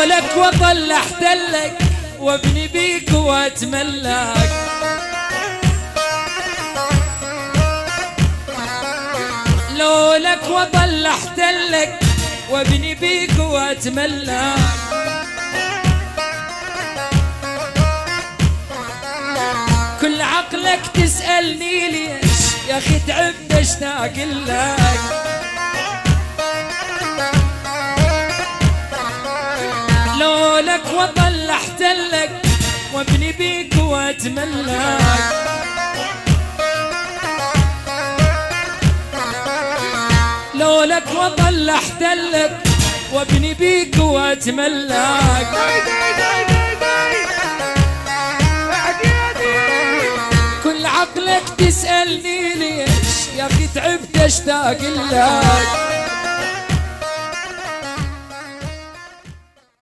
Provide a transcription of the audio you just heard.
لك وظل احتلك وابني بيك واتملك. لك وظل احتلك وابني بيك واتملك. كل عقلك تسألني ليش يا اخي تعبت اشتاق لك. لك وظل احتلك وابني بيك واتملك. لك وظل احتلك وابني بيك واتملك. كل عقلك تسألني ليش يا اخي تعبت اشتاق لك.